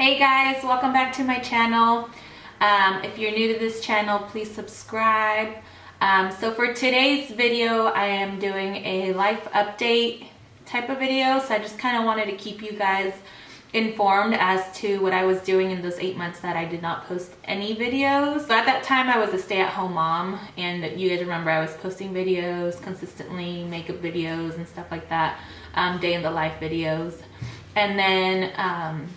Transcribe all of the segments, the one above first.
Hey guys, welcome back to my channel. If you're new to this channel, please subscribe. So for today's video, I am doing a life update type of video. So I just kind of wanted to keep you guys informed as to what I was doing in those 8 months that I did not post any videos. So at that time, I was a stay-at-home mom, and you guys remember I was posting videos consistently, makeup videos and stuff like that, day in the life videos. And then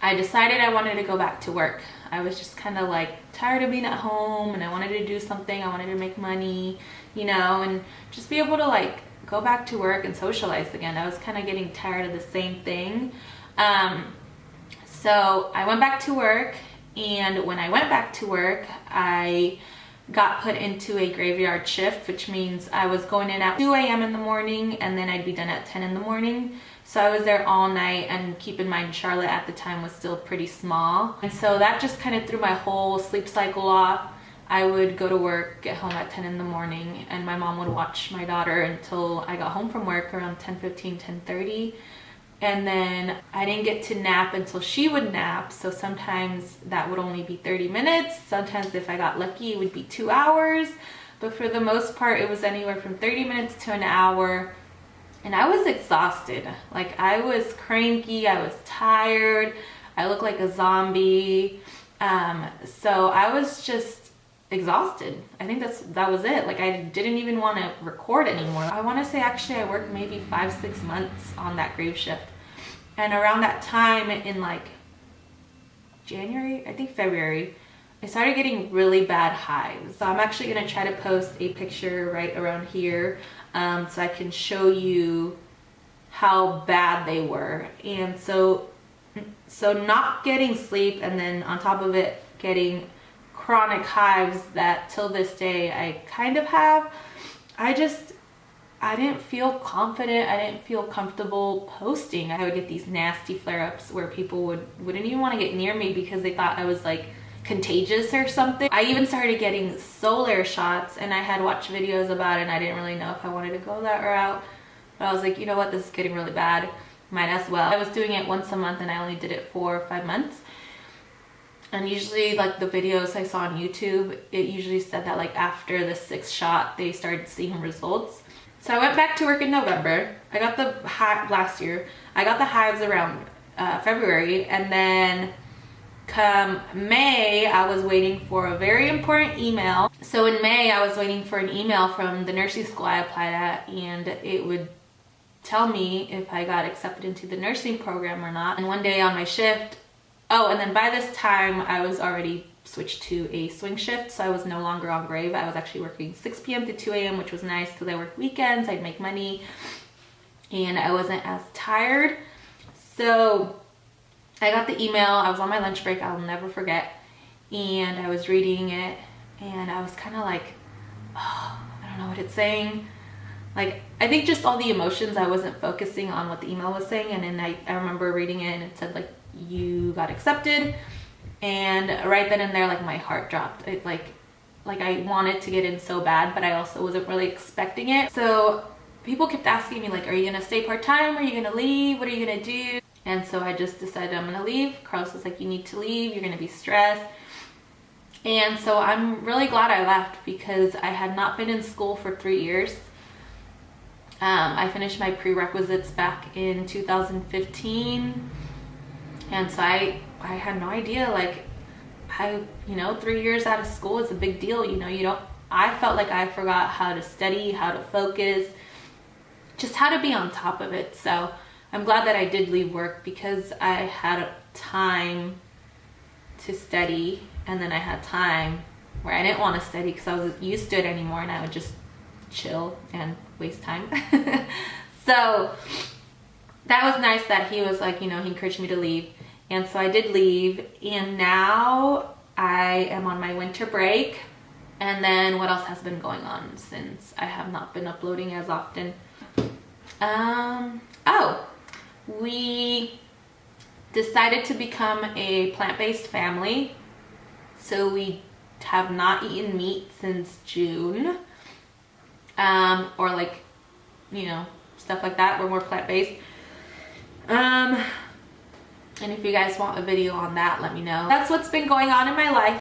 I decided I wanted to go back to work. I was just kind of like tired of being at home, and I wanted to do something. I wanted to make money, you know, and just be able to like go back to work and socialize again. I was kind of getting tired of the same thing. So I went back to work, and when I went back to work, I got put into a graveyard shift, which means I was going in at 2 a.m. in the morning, and then I'd be done at 10 in the morning. So I was there all night, and keep in mind Charlotte at the time was still pretty small, and so that just kind of threw my whole sleep cycle off. I would go to work, get home at 10 in the morning, and my mom would watch my daughter until I got home from work around 10:15, 10:30. And then I didn't get to nap until she would nap. So sometimes that would only be 30 minutes. Sometimes if I got lucky, it would be 2 hours. But for the most part, it was anywhere from 30 minutes to an hour. And I was exhausted. Like, I was cranky, I was tired, I looked like a zombie. So I was just exhausted. I think that was it. Like, I didn't even want to record anymore. I want to say actually I worked maybe 5-6 months on that grave shift. And around that time in like January, I think February, I started getting really bad hives. So I'm actually going to try to post a picture right around here so I can show you how bad they were. And so not getting sleep, and then on top of it getting chronic hives that till this day I kind of have. I didn't feel confident. I didn't feel comfortable posting. I would get these nasty flare-ups where people wouldn't even want to get near me because they thought I was like contagious or something. I even started getting solar shots, and I had watched videos about it, and I didn't really know if I wanted to go that route. But I was like, you know what, this is getting really bad. Might as well. I was doing it once a month, and I only did it for 5 months. And usually, like the videos I saw on YouTube, it usually said that like after the 6th shot, they started seeing results. So I went back to work in November. I got the last year. I got the hives around February, and then come May, I was waiting for a very important email. So in May, I was waiting for an email from the nursing school I applied at, and it would tell me if I got accepted into the nursing program or not. And one day on my shift, and then by this time, I was already switched to a swing shift, so I was no longer on grave. I was actually working 6 p.m. to 2 a.m., which was nice because I worked weekends, I'd make money, and I wasn't as tired. So I got the email. I was on my lunch break, I'll never forget, and I was reading it, and I was kind of like, oh, I don't know what it's saying. Like, I think just all the emotions, I wasn't focusing on what the email was saying. And then I remember reading it, and it said like, you got accepted. And right then and there, like, my heart dropped. It like I wanted to get in so bad, but I also wasn't really expecting it. So people kept asking me like, are you gonna stay part-time? Are you gonna leave? What are you gonna do? And so I just decided I'm gonna leave. Carlos was like, you need to leave, you're gonna be stressed. And so I'm really glad I left, because I had not been in school for 3 years. I finished my prerequisites back in 2015. And so I had no idea, like, 3 years out of school is a big deal, I felt like I forgot how to study, how to focus, just how to be on top of it. So I'm glad that I did leave work, because I had time to study, and then I had time where I didn't want to study because I wasn't used to it anymore, and I would just chill and waste time. So that was nice that he was like, he encouraged me to leave. And so I did leave, and now I am on my winter break. And then what else has been going on since I have not been uploading as often? We decided to become a plant-based family. So we have not eaten meat since June. Or like, stuff like that. We're more plant-based. And if you guys want a video on that, let me know. That's what's been going on in my life